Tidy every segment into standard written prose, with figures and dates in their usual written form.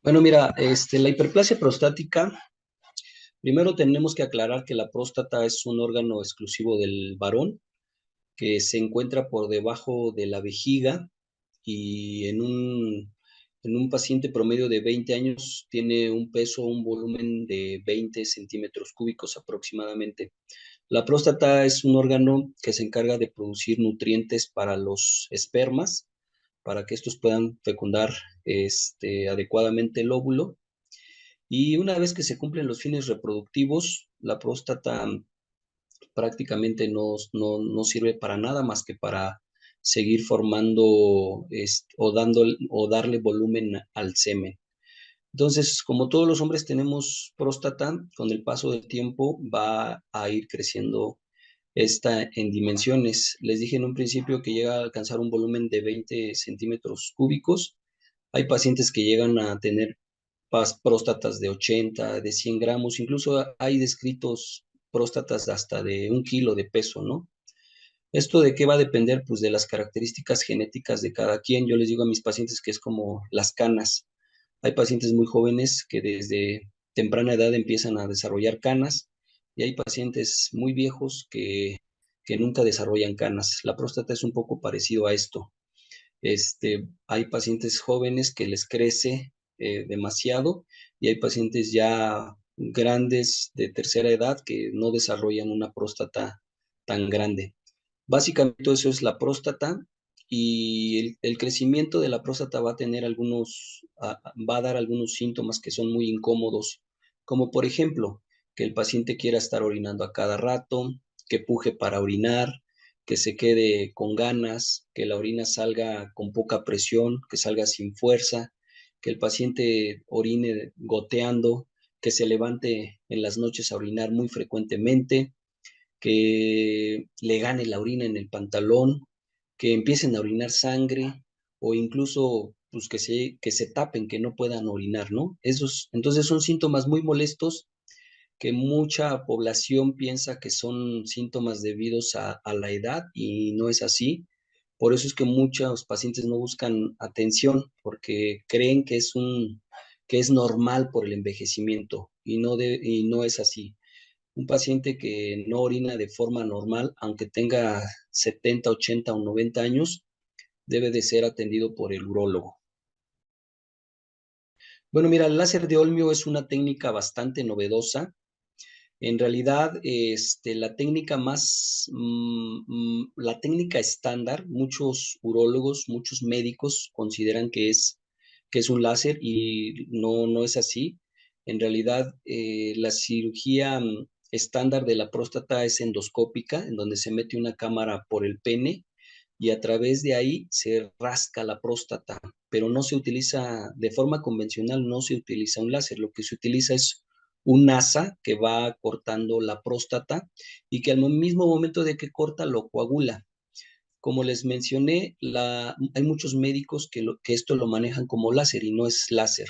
Bueno, mira, la hiperplasia prostática, primero tenemos que aclarar que la próstata es un órgano exclusivo del varón que se encuentra por debajo de la vejiga y en un paciente promedio de 20 años tiene un peso, un volumen de 20 centímetros cúbicos aproximadamente. La próstata es un órgano que se encarga de producir nutrientes para los espermas, para que estos puedan fecundar adecuadamente el óvulo. Y una vez que se cumplen los fines reproductivos, la próstata prácticamente no sirve para nada más que para seguir formando o darle volumen al semen. Entonces, como todos los hombres tenemos próstata, con el paso del tiempo va a ir creciendo esta en dimensiones. Les dije en un principio que llega a alcanzar un volumen de 20 centímetros cúbicos. Hay pacientes que llegan a tener próstatas de 80, de 100 gramos, incluso hay descritos próstatas hasta de 1 kilo de peso, ¿no? ¿Esto de qué va a depender? Pues de las características genéticas de cada quien. Yo les digo a mis pacientes que es como las canas. Hay pacientes muy jóvenes que desde temprana edad empiezan a desarrollar canas y hay pacientes muy viejos que nunca desarrollan canas. La próstata es un poco parecido a esto. Hay pacientes jóvenes que les crece demasiado y hay pacientes ya grandes de tercera edad que no desarrollan una próstata tan grande. Básicamente eso es la próstata y el crecimiento de la próstata va a tener va a dar algunos síntomas que son muy incómodos, como por ejemplo que el paciente quiera estar orinando a cada rato, que puje para orinar, que se quede con ganas, que la orina salga con poca presión, que salga sin fuerza, que el paciente orine goteando, que se levante en las noches a orinar muy frecuentemente, que le gane la orina en el pantalón, que empiecen a orinar sangre o incluso pues, que se tapen, que no puedan orinar, ¿no? Entonces son síntomas muy molestos que mucha población piensa que son síntomas debidos a la edad y no es así. Por eso es que muchos pacientes no buscan atención porque creen que es normal por el envejecimiento y no es así. Un paciente que no orina de forma normal, aunque tenga 70, 80 o 90 años, debe de ser atendido por el urólogo. Bueno, mira, el láser de Olmio es una técnica bastante novedosa. En realidad, la técnica estándar, muchos urólogos, muchos médicos consideran que es un láser y no es así. En realidad, la cirugía estándar de la próstata es endoscópica, en donde se mete una cámara por el pene y a través de ahí se rasca la próstata, pero no se utiliza, de forma convencional, no se utiliza un láser, lo que se utiliza es un asa que va cortando la próstata y que al mismo momento de que corta lo coagula. Como les mencioné, hay muchos médicos que esto lo manejan como láser y no es láser.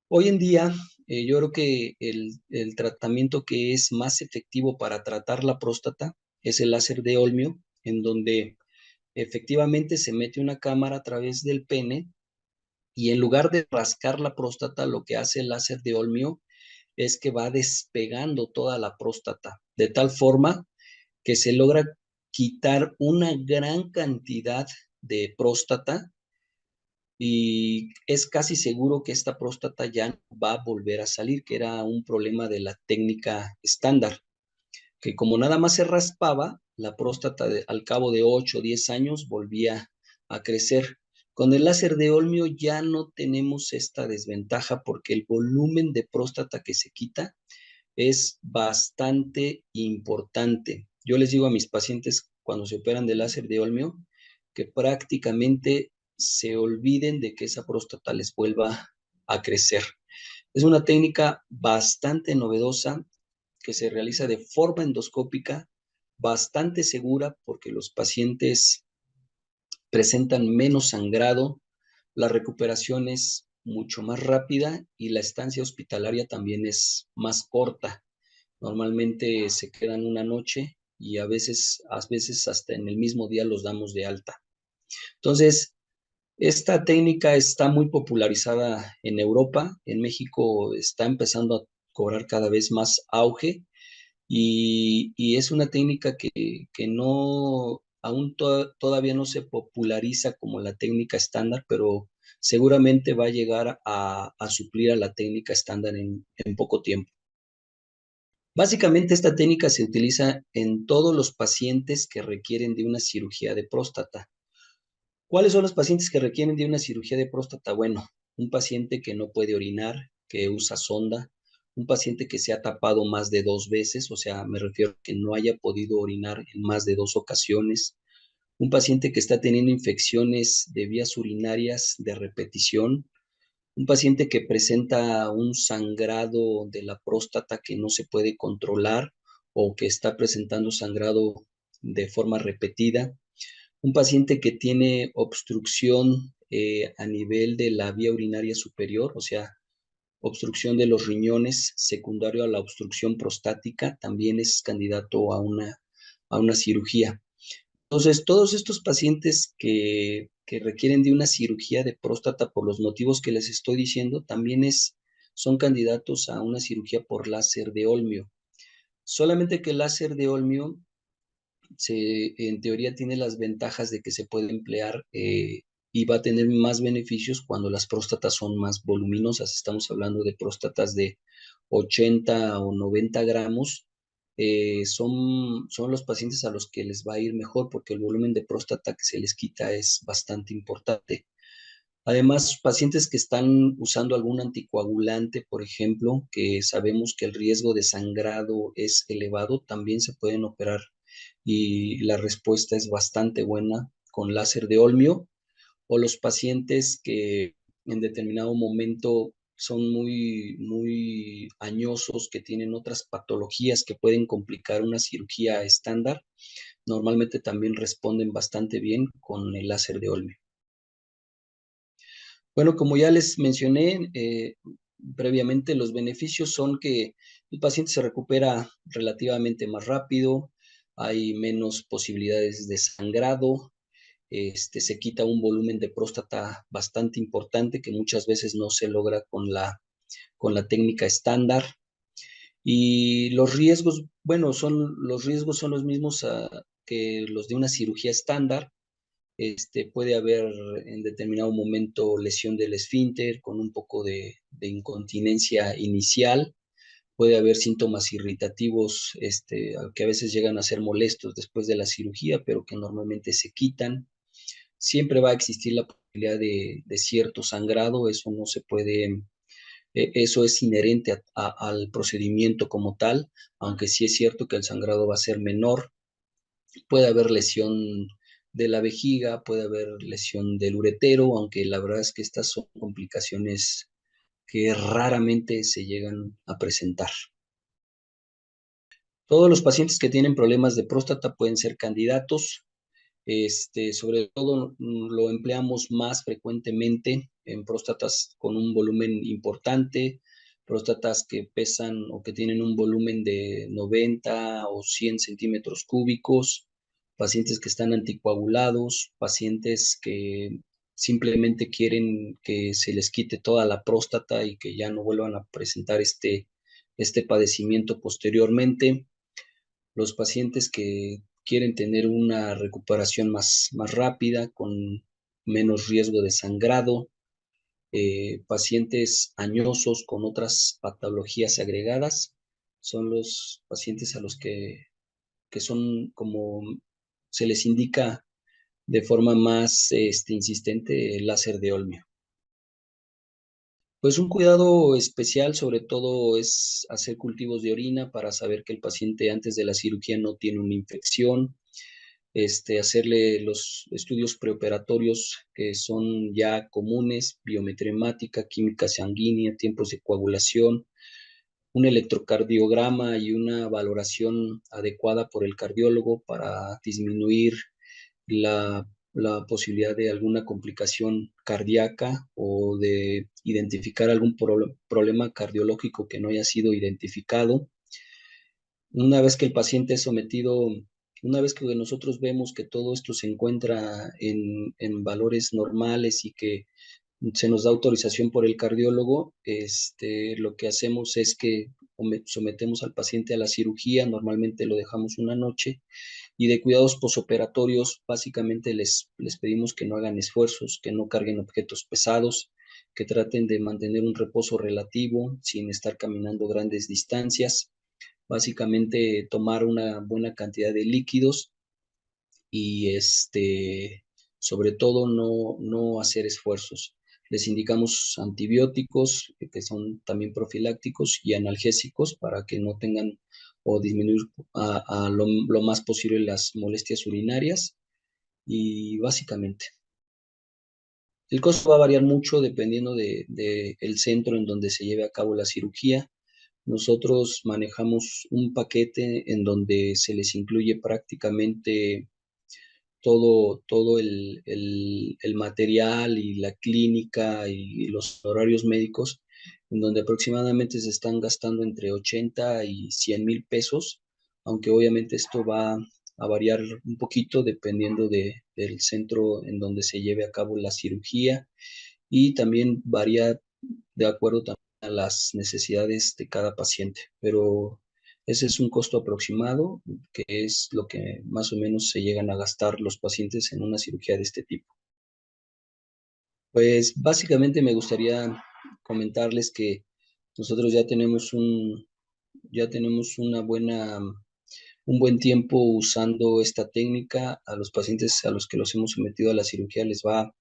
Hoy en día, yo creo que el tratamiento que es más efectivo para tratar la próstata es el láser de Olmio, en donde efectivamente se mete una cámara a través del pene y en lugar de rascar la próstata, lo que hace el láser de Olmio es que va despegando toda la próstata, de tal forma que se logra quitar una gran cantidad de próstata y es casi seguro que esta próstata ya no va a volver a salir, que era un problema de la técnica estándar, que como nada más se raspaba, la próstata al cabo de 8 o 10 años volvía a crecer. Con el láser de Olmio ya no tenemos esta desventaja porque el volumen de próstata que se quita es bastante importante. Yo les digo a mis pacientes cuando se operan de láser de Olmio que prácticamente se olviden de que esa próstata les vuelva a crecer. Es una técnica bastante novedosa que se realiza de forma endoscópica, bastante segura porque los pacientes presentan menos sangrado, la recuperación es mucho más rápida y la estancia hospitalaria también es más corta. Normalmente se quedan una noche y a veces hasta en el mismo día los damos de alta. Entonces, Esta técnica está muy popularizada en Europa. En México está empezando a cobrar cada vez más auge y es una técnica que no, aún todavía no se populariza como la técnica estándar, pero seguramente va a llegar a suplir a la técnica estándar en poco tiempo. Básicamente esta técnica se utiliza en todos los pacientes que requieren de una cirugía de próstata. ¿Cuáles son los pacientes que requieren de una cirugía de próstata? Bueno, un paciente que no puede orinar, que usa sonda, un paciente que se ha tapado más de 2 veces, o sea, me refiero a que no haya podido orinar en más de 2 ocasiones, un paciente que está teniendo infecciones de vías urinarias de repetición, un paciente que presenta un sangrado de la próstata que no se puede controlar o que está presentando sangrado de forma repetida, un paciente que tiene obstrucción a nivel de la vía urinaria superior, o sea, obstrucción de los riñones secundario a la obstrucción prostática, también es candidato a una cirugía. Entonces, todos estos pacientes que requieren de una cirugía de próstata por los motivos que les estoy diciendo, también son candidatos a una cirugía por láser de Olmio. Solamente que el láser de Olmio en teoría tiene las ventajas de que se puede emplear y va a tener más beneficios cuando las próstatas son más voluminosas. Estamos hablando de próstatas de 80 o 90 gramos. Son los pacientes a los que les va a ir mejor porque el volumen de próstata que se les quita es bastante importante. Además, pacientes que están usando algún anticoagulante, por ejemplo, que sabemos que el riesgo de sangrado es elevado, también se pueden operar y la respuesta es bastante buena con láser de Olmio, o los pacientes que en determinado momento son muy añosos, que tienen otras patologías que pueden complicar una cirugía estándar, normalmente también responden bastante bien con el láser de Olmio. Bueno, como ya les mencioné previamente, los beneficios son que el paciente se recupera relativamente más rápido, hay menos posibilidades de sangrado, se quita un volumen de próstata bastante importante que muchas veces no se logra con la técnica estándar. Y los riesgos, bueno, los riesgos son los mismos que los de una cirugía estándar. Puede haber en determinado momento lesión del esfínter con un poco de incontinencia inicial. Puede haber síntomas irritativos que a veces llegan a ser molestos después de la cirugía, pero que normalmente se quitan. Siempre va a existir la posibilidad de cierto sangrado, eso no se puede, eso es inherente al procedimiento como tal, aunque sí es cierto que el sangrado va a ser menor. Puede haber lesión de la vejiga, puede haber lesión del uretero, aunque la verdad es que estas son complicaciones que raramente se llegan a presentar. Todos los pacientes que tienen problemas de próstata pueden ser candidatos. Sobre todo lo empleamos más frecuentemente en próstatas con un volumen importante, próstatas que pesan o que tienen un volumen de 90 o 100 centímetros cúbicos, pacientes que están anticoagulados, pacientes que simplemente quieren que se les quite toda la próstata y que ya no vuelvan a presentar este padecimiento posteriormente, los pacientes que quieren tener una recuperación más rápida, con menos riesgo de sangrado, pacientes añosos con otras patologías agregadas, son los pacientes a los que son como se les indica de forma más insistente el láser de Olmio. Pues un cuidado especial sobre todo es hacer cultivos de orina para saber que el paciente antes de la cirugía no tiene una infección, hacerle los estudios preoperatorios que son ya comunes, biometría hemática, química sanguínea, tiempos de coagulación, un electrocardiograma y una valoración adecuada por el cardiólogo para disminuir la posibilidad de alguna complicación cardíaca o de identificar algún problema cardiológico que no haya sido identificado. Una vez que el paciente es sometido Una vez que nosotros vemos que todo esto se encuentra en valores normales y que se nos da autorización por el cardiólogo, lo que hacemos es que sometemos al paciente a la cirugía, normalmente lo dejamos una noche, y de cuidados posoperatorios, básicamente les pedimos que no hagan esfuerzos, que no carguen objetos pesados, que traten de mantener un reposo relativo sin estar caminando grandes distancias, básicamente tomar una buena cantidad de líquidos y sobre todo no hacer esfuerzos. Les indicamos antibióticos que son también profilácticos y analgésicos para que no tengan o disminuir a lo más posible las molestias urinarias y básicamente. El costo va a variar mucho dependiendo de el centro en donde se lleve a cabo la cirugía. Nosotros manejamos un paquete en donde se les incluye prácticamente todo el material y la clínica y los horarios médicos, en donde aproximadamente se están gastando entre 80 y 100 mil pesos, aunque obviamente esto va a variar un poquito dependiendo del centro en donde se lleve a cabo la cirugía y también varía de acuerdo también a las necesidades de cada paciente, pero ese es un costo aproximado, que es lo que más o menos se llegan a gastar los pacientes en una cirugía de este tipo. Pues básicamente me gustaría comentarles que nosotros ya tenemos un buen tiempo usando esta técnica. A los pacientes a los que los hemos sometido a la cirugía les va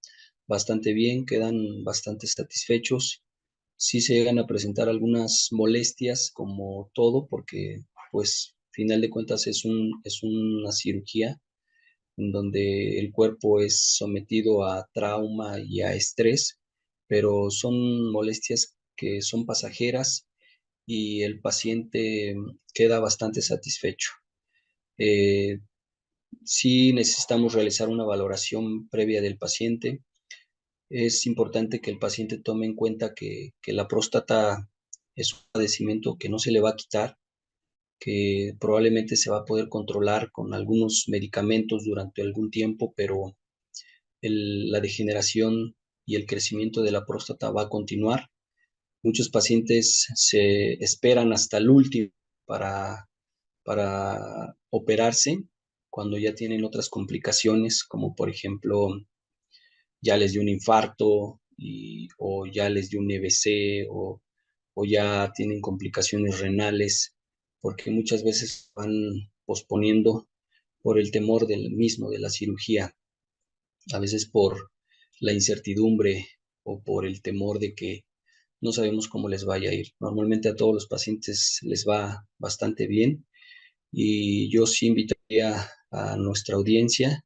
bastante bien, quedan bastante satisfechos. Sí se llegan a presentar algunas molestias como todo, porque pues final de cuentas es una cirugía en donde el cuerpo es sometido a trauma y a estrés, pero son molestias que son pasajeras y el paciente queda bastante satisfecho. Eh, sí necesitamos realizar una valoración previa del paciente. Es importante que el paciente tome en cuenta que la próstata es un padecimiento que no se le va a quitar, que probablemente se va a poder controlar con algunos medicamentos durante algún tiempo, pero la degeneración y el crecimiento de la próstata va a continuar. Muchos pacientes se esperan hasta el último para, para operarse cuando ya tienen otras complicaciones, como por ejemplo ya les dio un infarto o ya les dio un EBC o ya tienen complicaciones renales, porque muchas veces van posponiendo por el temor del mismo, de la cirugía, a veces por la incertidumbre o por el temor de que no sabemos cómo les vaya a ir. Normalmente a todos los pacientes les va bastante bien y yo sí invitaría a nuestra audiencia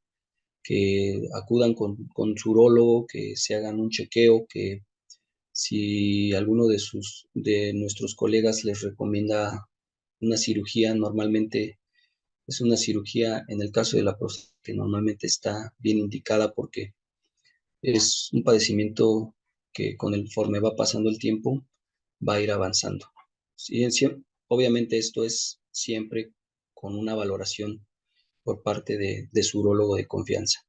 que acudan con su urólogo, que se hagan un chequeo, que si alguno de nuestros colegas les recomienda una cirugía, normalmente es una cirugía, en el caso de la próstata, que normalmente está bien indicada porque es un padecimiento que conforme va pasando el tiempo va a ir avanzando. Sí, obviamente esto es siempre con una valoración por parte de su urólogo de confianza.